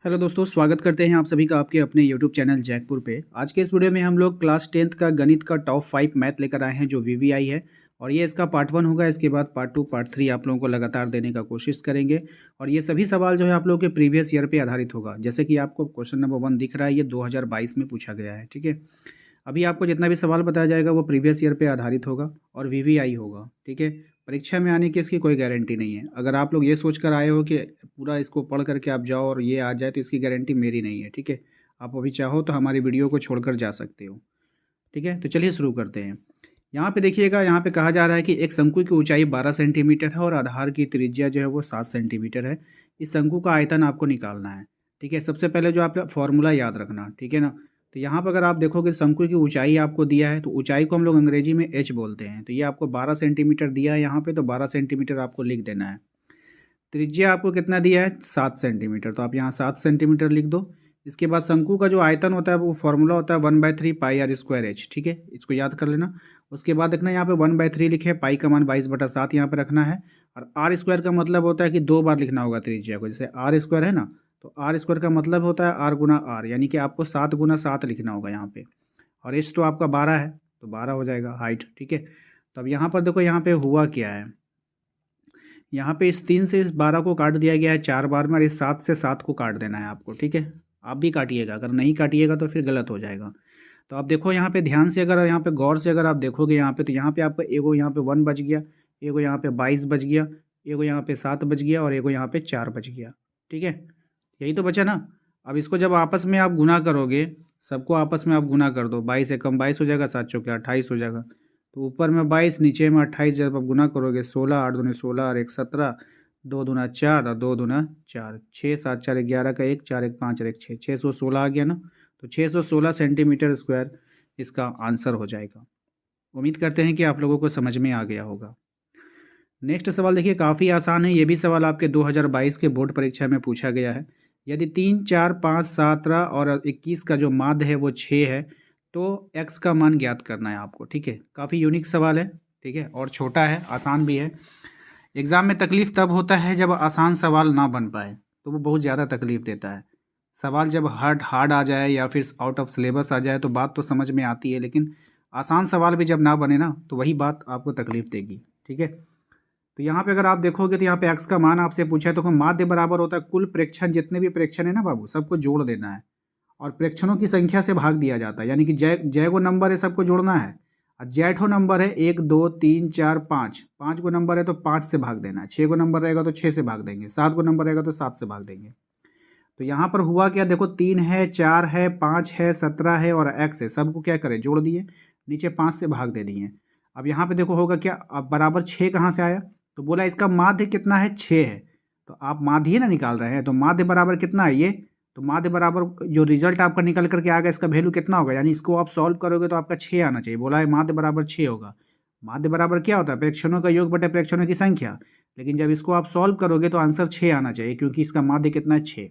Hello दोस्तों, स्वागत करते हैं आप सभी का आपके अपने यूट्यूब चैनल जैकपुर पे। आज के इस वीडियो में हम लोग क्लास 10th का गणित का टॉप 5 मैथ लेकर आए हैं जो वीवीआई है। और ये इसका पार्ट 1 होगा। इसके बाद पार्ट 2 पार्ट 3 आप लोगों को लगातार देने का कोशिश करेंगे। और ये सभी सवाल जो है आप लोगों के प्रीवियस ईयर पे आधारित होगा। जैसे कि आपको क्वेश्चन नंबर 1 दिख रहा है, ये 2022 में पूछा गया है। ठीक है, अभी आपको जितना भी सवाल बताया जाएगा वो प्रीवियस ईयर पे आधारित होगा और वीवीआई होगा। ठीक है, परीक्षा में आने की इसकी कोई गारंटी नहीं है। अगर आप लोग ये सोच कर आए हो कि पूरा इसको पढ़ करके आप जाओ और ये आ जाए, तो इसकी गारंटी मेरी नहीं है। ठीक है, आप अभी चाहो तो हमारी वीडियो को छोड़कर जा सकते हो। ठीक है, तो चलिए शुरू करते हैं। यहाँ पे देखिएगा, यहाँ पे कहा जा रहा है कि एक शंकु की ऊंचाई 12 सेंटीमीटर है और आधार की त्रिज्या जो है वो 7 सेंटीमीटर है। इस शंकु का आयतन आपको निकालना है। ठीक है, सबसे पहले जो आपका फॉर्मूला याद रखना, ठीक है ना। तो यहाँ पर अगर आप देखोगे शंकु की ऊंचाई आपको दिया है, तो ऊंचाई को हम लोग अंग्रेजी में एच बोलते हैं। तो ये आपको 12 सेंटीमीटर दिया है यहाँ पे, तो 12 सेंटीमीटर आपको लिख देना है। त्रिज्या आपको कितना दिया है, 7 सेंटीमीटर, तो आप यहाँ 7 सेंटीमीटर लिख दो। इसके बाद शंकु का जो आयतन होता है वो फॉर्मूला होता है 1/3 पाई आर स्क्वायर एच। ठीक है, इसको याद कर लेना। उसके बाद देखना यहाँ पे 1/3 लिखे, पाई का मान 22/7 यहाँ पे रखना है। और आर स्क्वायर का मतलब होता है कि 2 बार लिखना होगा त्रिज्या को। जैसे आर स्क्वायर है ना, तो आर स्क्वायर का मतलब होता है आर गुना आर, यानी कि आपको 7 गुना 7 लिखना होगा यहाँ पे। और एच तो आपका 12 है, तो 12 हो जाएगा हाइट। ठीक है, तो अब यहाँ पर देखो यहाँ पे हुआ क्या है। यहाँ पे इस 3 से इस 12 को काट दिया गया है 4 बार में, और इस 7 से 7 को काट देना है आपको। ठीक है, आप भी काटिएगा, अगर नहीं काटिएगा तो फिर गलत हो जाएगा। तो आप देखो यहाँ पे ध्यान से, अगर यहाँ पे गौर से अगर आप देखोगे यहाँ पे, तो यहाँ पे आपका एगो यहाँ पे 1 बच गया, एगो यहाँ पे 22 बच गया, एगो यहाँ पे 7 बच गया, और एगो यहाँ पे 4 बच गया। ठीक है, यही तो बचा ना। अब इसको जब आपस में आप गुना करोगे, सबको आपस में आप गुना कर दो, 22 एकम 22 हो जाएगा, 7 चौके 28 हो जाएगा। तो ऊपर में 22, नीचे में 28, जब आप गुना करोगे 16, 8 दूनी 16 और 1 17, 2 दूना 4 और 2 दूना 4, 6 7 4 11 का 1, 4 1 5 और 1 6, 616 आ गया ना। तो 616 सेंटीमीटर स्क्वायर इसका आंसर हो जाएगा। उम्मीद करते हैं कि आप लोगों को समझ में आ गया होगा। नेक्स्ट सवाल देखिए, काफ़ी आसान है। ये भी सवाल आपके 2022 के बोर्ड परीक्षा में पूछा गया है। यदि 3 4 5 17 और 21 का जो माध्य है वो 6 है, तो x का मान ज्ञात करना है आपको। ठीक है, काफ़ी यूनिक सवाल है। ठीक है, और छोटा है, आसान भी है। एग्ज़ाम में तकलीफ़ तब होता है जब आसान सवाल ना बन पाए, तो वो बहुत ज़्यादा तकलीफ़ देता है। सवाल जब हार्ड हार्ड आ जाए या फिर आउट ऑफ सिलेबस आ जाए तो बात तो समझ में आती है, लेकिन आसान सवाल भी जब ना बने ना, तो वही बात आपको तकलीफ़ देगी। ठीक है, तो यहाँ पे अगर आप देखोगे तो यहाँ पे x का मान आपसे पूछा है, तो माध्य बराबर होता है कुल प्रेक्षण, जितने भी प्रेक्षण है ना बाबू, सबको जोड़ देना है। और प्रेक्षणों की संख्या से भाग दिया जाता है, यानी कि जय जय को नंबर है, सबको जोड़ना है। और जेठो नंबर है 1 2 3 4 5, 5 को नंबर है तो 5 से भाग देना है। 6 को नंबर रहेगा तो 6 से भाग देंगे, 7 को नंबर रहेगा तो 7 से भाग देंगे। तो यहाँ पर हुआ क्या, देखो 3 है, 4 है, 5 है, 17 है और x है, सबको क्या करें, जोड़ दिए, नीचे 5 से भाग दे दिए। अब यहाँ पे देखो होगा क्या, अब बराबर 6 कहाँ से आया, तो बोला इसका माध्य कितना है, 6 है। तो आप माध्य ही ना निकाल रहे हैं, तो माध्य बराबर कितना है ये, तो माध्य बराबर जो रिजल्ट आपका निकल करके आएगा, इसका वैल्यू कितना होगा, यानी इसको आप सॉल्व करोगे तो आपका 6 आना चाहिए। बोला है माध्य बराबर 6 होगा। माध्य बराबर क्या होता है, प्रेक्षणों का योग बटे प्रेक्षणों की संख्या। लेकिन जब इसको आप सॉल्व करोगे तो आंसर 6 आना चाहिए, क्योंकि इसका माध्य कितना है, 6।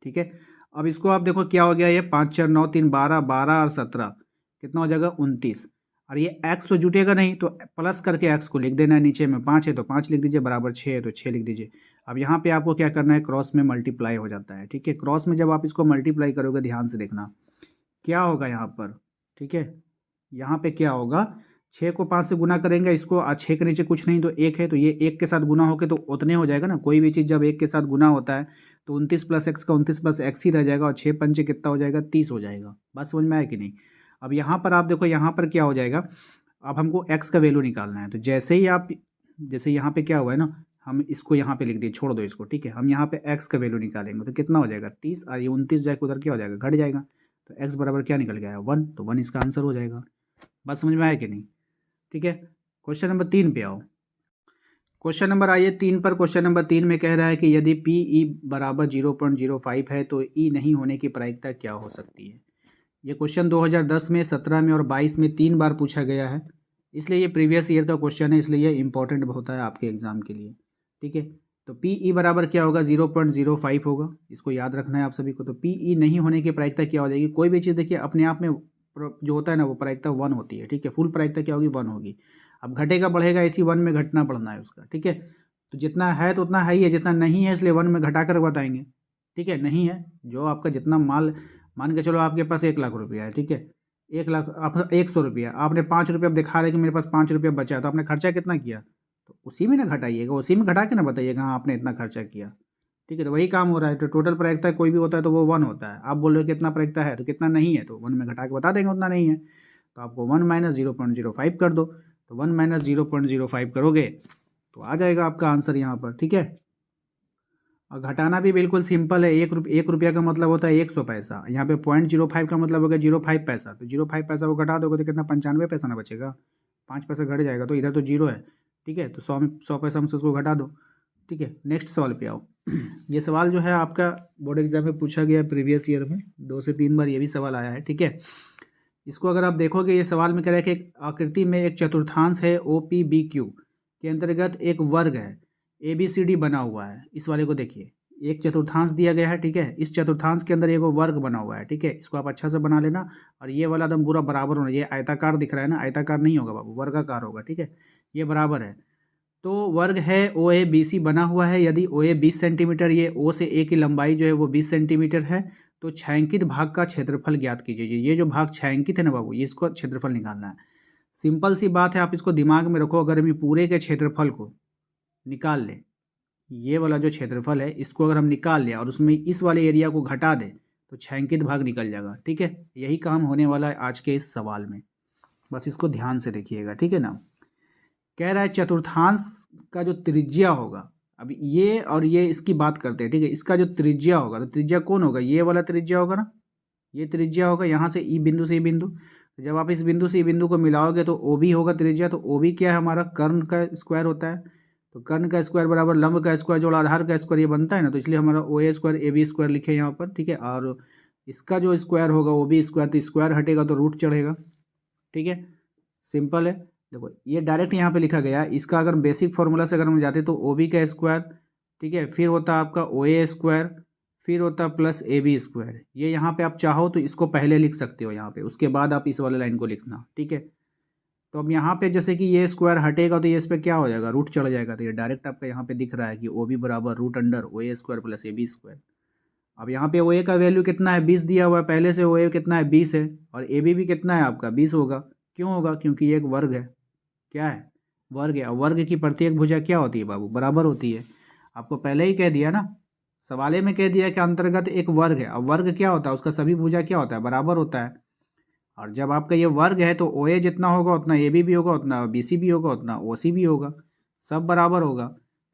ठीक है, अब इसको आप देखो क्या हो गया, ये 5 4 9 3 12, 12 और 17 कितना हो जाएगा, 29। और ये x तो जुटेगा नहीं, तो प्लस करके x को लिख देना है। नीचे में 5 है तो 5 लिख दीजिए, बराबर 6 है तो 6 लिख दीजिए। अब यहाँ पे आपको क्या करना है, क्रॉस में मल्टीप्लाई हो जाता है। ठीक है, क्रॉस में जब आप इसको मल्टीप्लाई करोगे, ध्यान से देखना क्या होगा यहाँ पर। ठीक है, यहाँ पे क्या होगा, 6 को 5 से गुना करेंगे, इसको 6 के नीचे कुछ नहीं तो 1 है, तो ये 1 के साथ गुना होकर तो उतने हो जाएगा ना। कोई भी चीज़ जब 1 के साथ गुना होता है तो 29 प्लस एक्स का 29 प्लस एक्स ही रह जाएगा, और 6 पंचे कितना हो जाएगा, 30 हो जाएगा। बात समझ में आया कि नहीं। अब यहाँ पर आप देखो, यहाँ पर क्या हो जाएगा, अब हमको एक्स का वैल्यू निकालना है। तो जैसे ही आप, जैसे यहाँ पे क्या हुआ है ना, हम इसको यहाँ पे लिख दिए, छोड़ दो इसको। ठीक है, हम यहाँ पे एक्स का वैल्यू निकालेंगे तो कितना हो जाएगा, 30, और ये 29 जाएगा उधर, क्या हो जाएगा, घट जाएगा। तो एक्स बराबर क्या निकल गया है, 1, तो 1 इसका आंसर हो जाएगा। बात समझ में आया कि नहीं। ठीक है, क्वेश्चन नंबर 3 पे आओ। क्वेश्चन नंबर आइए 3 पर। क्वेश्चन नंबर 3 में कह रहा है कि यदि पी ई बराबर 0.05 है तो ई नहीं होने की प्रायिकता क्या हो सकती है। ये क्वेश्चन 2010 में, 17 में और 22 में 3 बार पूछा गया है, इसलिए ये प्रीवियस ईयर का क्वेश्चन है, इसलिए ये इंपॉर्टेंट होता है आपके एग्जाम के लिए। ठीक है, तो पी ई बराबर क्या होगा, 0.05 होगा, इसको याद रखना है आप सभी को। तो पी ई नहीं होने की प्रायिकता क्या हो जाएगी, कोई भी चीज़ देखिए अपने आप में जो होता है ना, वो प्रायिकता 1 होती है। ठीक है, फुल प्रायिकता क्या होगी, 1 होगी। अब घटेगा बढ़ेगा, इसी 1 में घटना बढ़ना है उसका। ठीक है, तो जितना है तो उतना है ही है, जितना नहीं है इसलिए 1 में घटा कर बताएंगे। ठीक है, नहीं है। जो आपका जितना माल, मान के चलो आपके पास 1 लाख रुपया है, ठीक है, 1 लाख, आप 100 रुपया, आपने 5 रुपया, अब दिखा रहे कि मेरे पास 5 रुपया बचा है, तो आपने खर्चा कितना किया, तो उसी में ना घटाइएगा, उसी में घटा के ना बताइएगा हाँ आपने इतना खर्चा किया। ठीक है, तो वही काम हो रहा है। तो टोटल प्रायिकता कोई भी होता है तो वो 1 होता है। आप बोल रहे हो कितना प्रायिकता है, तो कितना नहीं है, तो 1 में घटा के बता देंगे उतना नहीं है। तो आपको 1 माइनस 0.05 कर दो, तो 1 माइनस 0.05 करोगे तो आ जाएगा आपका आंसर यहाँ पर। ठीक है, और घटाना भी बिल्कुल सिंपल है। 1 रुपया का मतलब होता है 100 पैसा, यहाँ पे 0.05 का मतलब होगा 0.5 पैसा, तो 0.5 पैसा को घटा दोगे तो कितना 95 पैसा ना बचेगा, 5 पैसा घट जाएगा, तो इधर तो 0 है। ठीक है, तो 100 पैसा में से उसको घटा दो। ठीक है, नेक्स्ट सवाल पे आओ। ये सवाल जो है आपका बोर्ड एग्जाम में पूछा गया प्रीवियस ईयर में 2 से 3 बार ये भी सवाल आया है। ठीक है, इसको अगर आप देखोगे, ये सवाल में कह रहा है कि एक आकृति में एक चतुर्थांश है OPBQ के अंतर्गत एक वर्ग है ABCD बना हुआ है। इस वाले को देखिए, एक चतुर्थांश दिया गया है। ठीक है, इस चतुर्थांश के अंदर एक वर्ग बना हुआ है। ठीक है, इसको आप अच्छा से बना लेना, और ये वाला एकदम पूरा बराबर होना। ये आयताकार दिख रहा है ना, आयताकार नहीं होगा बाबू, वर्गाकार होगा। ठीक है, ये बराबर है। तो वर्ग है OABC बना हुआ है। यदि OA 20 सेंटीमीटर, ये O से A की लंबाई जो है वो 20 सेंटीमीटर है, तो छायांकित भाग का क्षेत्रफल ज्ञात कीजिए। ये जो भाग छायांकित है ना बाबू, ये इसको क्षेत्रफल निकालना है। सिंपल सी बात है, आप इसको दिमाग में रखो। अगर हम ये पूरे के क्षेत्रफल को निकाल लें, ये वाला जो क्षेत्रफल है इसको अगर हम निकाल लें और उसमें इस वाले एरिया को घटा दें, तो छायांकित भाग निकल जाएगा। ठीक है, यही काम होने वाला है आज के इस सवाल में, बस इसको ध्यान से देखिएगा। ठीक है ना, कह रहा है चतुर्थांश का जो त्रिज्या होगा, अब ये और ये इसकी बात करते हैं। ठीक है, इसका जो त्रिज्या होगा, तो त्रिज्या कौन होगा, ये वाला त्रिज्या होगा ना, ये त्रिज्या होगा यहाँ से ई बिंदु से ई बिंदु। तो जब आप इस बिंदु से ई बिंदु को मिलाओगे तो OB होगा त्रिज्या। तो OB क्या है हमारा, कर्ण का स्क्वायर होता है। तो कर्ण का स्क्वायर बराबर लंब का स्क्वायर जोड़ आधार का स्क्वायर, ये बनता है ना, तो इसलिए हमारा OA स्क्वायर AB स्क्वायर लिखे यहाँ पर। ठीक है, और इसका जो स्क्वायर होगा OB स्क्वायर, तो स्क्वायर हटेगा तो रूट चढ़ेगा। ठीक है, सिंपल है। देखो ये डायरेक्ट यहाँ पे लिखा गया है। इसका अगर बेसिक फार्मूला से अगर हम जाते तो OB का स्क्वायर, ठीक है, फिर होता है आपका OA स्क्वायर, फिर होता है प्लस AB स्क्वायर। ये यहाँ पे आप चाहो तो इसको पहले लिख सकते हो यहाँ पे, उसके बाद आप इस वाले लाइन को लिखना। ठीक है, तो अब यहाँ पे जैसे कि ये स्क्वायर हटेगा तो ये इस पर क्या हो जाएगा, रूट चढ़ जाएगा। तो ये डायरेक्ट आपका यहाँ पे दिख रहा है कि OB बराबर root under OA square plus AB square. अब यहाँ पे OA का वैल्यू कितना है, 20 दिया हुआ है पहले से। OA कितना है, 20 है, और AB भी कितना है आपका, 20 होगा। क्यों होगा, क्योंकि ये एक वर्ग है। क्या है, वर्ग है। और वर्ग की प्रत्येक भुजा क्या होती है बाबू, बराबर होती है। आपको पहले ही कह दिया ना, सवाले में कह दिया कि अंतर्गत एक वर्ग है। और वर्ग क्या होता है, उसका सभी भुजा क्या होता है, बराबर होता है। और जब आपका ये वर्ग है तो OA जितना होगा उतना AB भी होगा, उतना BC भी होगा, उतना OC भी होगा, सब बराबर होगा।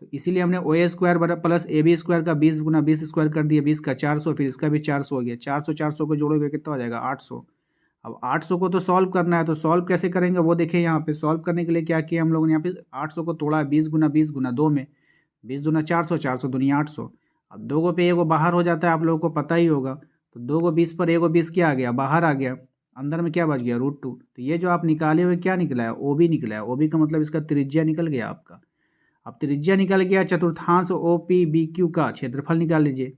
तो इसीलिए हमने OA square plus AB square का 20 गुना 20 स्क्वायर कर दिया, 20 का 400, फिर इसका भी 400 हो गया। 400 400 को जोड़ोगे कितना हो जाएगा, 800। अब 800 को तो सॉल्व करना है, तो सॉल्व कैसे करेंगे वो देखिए। यहाँ पे सॉल्व करने के लिए क्या किया हम लोगों ने, यहाँ पे 800 को तोड़ा है 20 गुना 2 में, 20 दूना 400, 400 दूनी 800। अब 2 पे एगो बाहर हो जाता है, आप लोगों को पता ही होगा। तो 2 को 20 पर एगो 20 क्या आ गया, बाहर आ गया। अंदर में क्या बच गया, √2। तो ये जो आप निकाले हुए क्या निकला है, OB निकला है। OB का मतलब इसका त्रिज्या निकल गया आपका। अब त्रिज्या निकल गया, चतुर्थांश OPBQ का क्षेत्रफल निकाल लीजिए।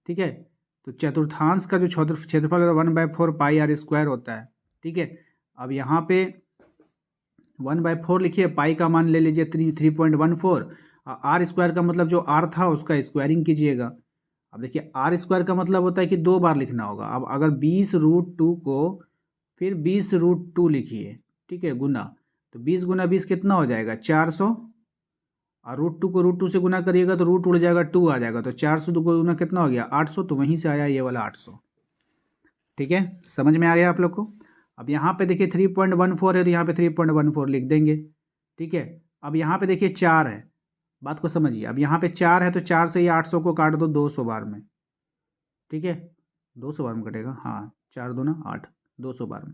ठीक है, तो चतुर्थांश का जो क्षेत्रफल 1/4 पाई आर स्क्वायर होता है। ठीक है, अब यहाँ पे 1/4 लिखिए, पाई का मान ले लीजिए 3.14। आर स्क्वायर का मतलब जो आर था उसका स्क्वायरिंग कीजिएगा। अब देखिए आर स्क्वायर का मतलब होता है कि 2 बार लिखना होगा। अब अगर 20√2 को फिर 20√2 लिखिए, ठीक है, गुना, तो 20 गुना 20 कितना हो जाएगा, 400। और √2 को √2 से गुना करिएगा तो रूट उड़ जाएगा, 2 आ जाएगा। तो 400 को गुना कितना हो गया, 800। तो वहीं से आया ये वाला 800। ठीक है, समझ में आ गया आप लोग को। अब यहाँ पे देखिए 3.14 है, तो यहाँ पे 3.14 लिख देंगे। ठीक है, अब यहाँ पे देखिए 4 है, बात को समझिए। अब यहाँ पे 4 है, तो 4 से ये 800 को काट दो 200 बार में। ठीक है, 200 बार में कटेगा, हाँ, 4 दूना 8, 200 बार में।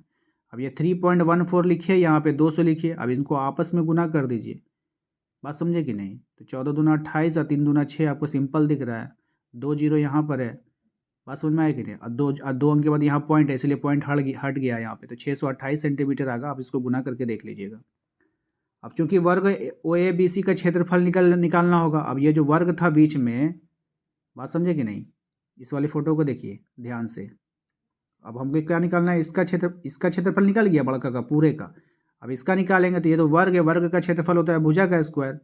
अब ये 3.14 लिखिए, यहाँ पे 200 लिखिए। अब इनको आपस में गुना कर दीजिए, बात समझे कि नहीं। तो 14 दूना 28 और 3 दूना 6, आपको सिंपल दिख रहा है। 2 जीरो यहाँ पर है, बात समझ में आए कि नहीं। और 2 अंक के बाद यहाँ पॉइंट है, इसलिए पॉइंट हट गया यहाँ पे। तो 628 सेंटीमीटर आगा। आप इसको गुना करके देख लीजिएगा। अब चूंकि वर्ग OABC का क्षेत्रफल निकालना होगा। अब ये जो वर्ग था बीच में, बात समझे कि नहीं, इस वाली फोटो को देखिए ध्यान से। अब हमको क्या निकालना है, इसका क्षेत्रफल निकल गया बड़का का पूरे का। अब इसका निकालेंगे तो ये तो वर्ग है, वर्ग का क्षेत्रफल होता है भुजा का स्क्वायर।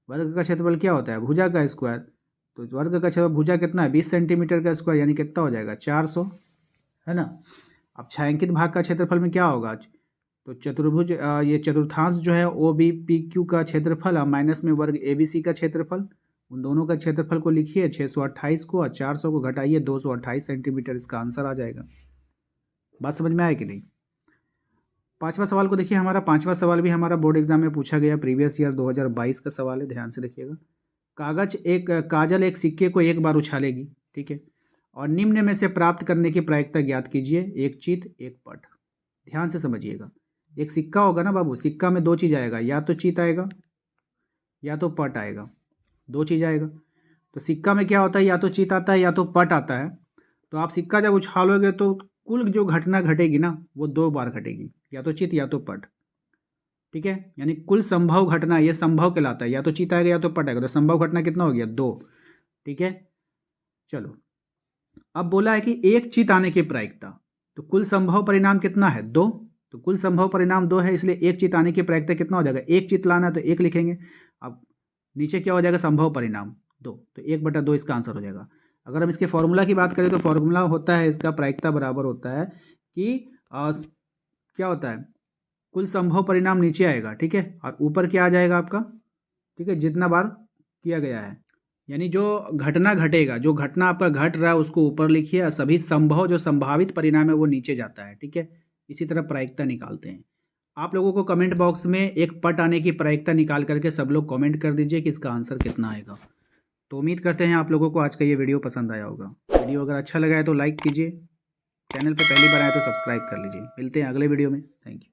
वर्ग का क्षेत्रफल क्या होता है, भुजा का स्क्वायर। तो वर्ग का क्षेत्रफल भुजा कितना है 20 सेंटीमीटर का स्क्वायर, यानी कितना हो जाएगा 400, है ना। अब छायांकित भाग का क्षेत्रफल में क्या होगा, तो चतुर्भुज ये चतुर्थांश जो है ओ बी पी क्यू का क्षेत्रफल माइनस में वर्ग ए बी सी का क्षेत्रफल, उन दोनों का क्षेत्रफल को लिखिए 628 को और 400 को घटाइए 228 सेंटीमीटर, इसका आंसर आ जाएगा। बात समझ में आए कि नहीं। पांचवा सवाल को देखिए, हमारा पांचवा सवाल भी हमारा बोर्ड एग्जाम में पूछा गया, प्रीवियस ईयर 2022 का सवाल है, ध्यान से देखिएगा। काजल एक सिक्के को एक बार उछालेगी, ठीक है, और निम्न में से प्राप्त करने की प्रायिकता ज्ञात कीजिए, एक चित एक पट। ध्यान से समझिएगा, एक सिक्का होगा ना बाबू, सिक्का में दो चीज़ आएगा, या तो चित आएगा या तो पट आएगा, दो चीज़ आएगा। तो सिक्का में क्या होता है, या तो चित आता है या तो पट आता है। तो आप सिक्का जब उछालोगे तो कुल जो घटना घटेगी ना वो दो बार घटेगी, या तो चित या तो पट, ठीक है। यानी कुल संभव घटना, ये संभव कहलाता है, या तो चित आएगा या तो पट आएगा, तो संभव घटना कितना हो गया 2, ठीक है। चलो अब बोला है कि एक चित आने की प्रायिकता, तो कुल संभव परिणाम कितना है 2, तो कुल संभव परिणाम 2 है, इसलिए एक चित आने की प्रायिकता कितना हो जाएगा, एक चित लाना है तो 1 लिखेंगे। अब नीचे क्या हो जाएगा संभव परिणाम 2, तो 1/2 इसका आंसर हो जाएगा। अगर हम इसके फॉर्मूला की बात करें तो फॉर्मूला होता है इसका, प्रायिकता बराबर होता है कि क्या होता है, कुल संभव परिणाम नीचे आएगा, ठीक है, और ऊपर क्या आ जाएगा आपका, ठीक है, जितना बार किया गया है। यानी जो घटना घटेगा, जो घटना आपका घट रहा है उसको ऊपर लिखिए, और सभी संभव जो संभावित परिणाम है वो नीचे जाता है, ठीक है। इसी तरह प्रायिकता निकालते हैं। आप लोगों को कमेंट बॉक्स में एक पट आने की प्रायिकता निकाल करके सब लोग कमेंट कर दीजिए कि इसका आंसर कितना आएगा। तो उम्मीद करते हैं आप लोगों को आज का ये वीडियो पसंद आया होगा। वीडियो अगर अच्छा लगा है तो लाइक कीजिए, चैनल पर पहली बार आए तो सब्सक्राइब कर लीजिए। मिलते हैं अगले वीडियो में, थैंक यू।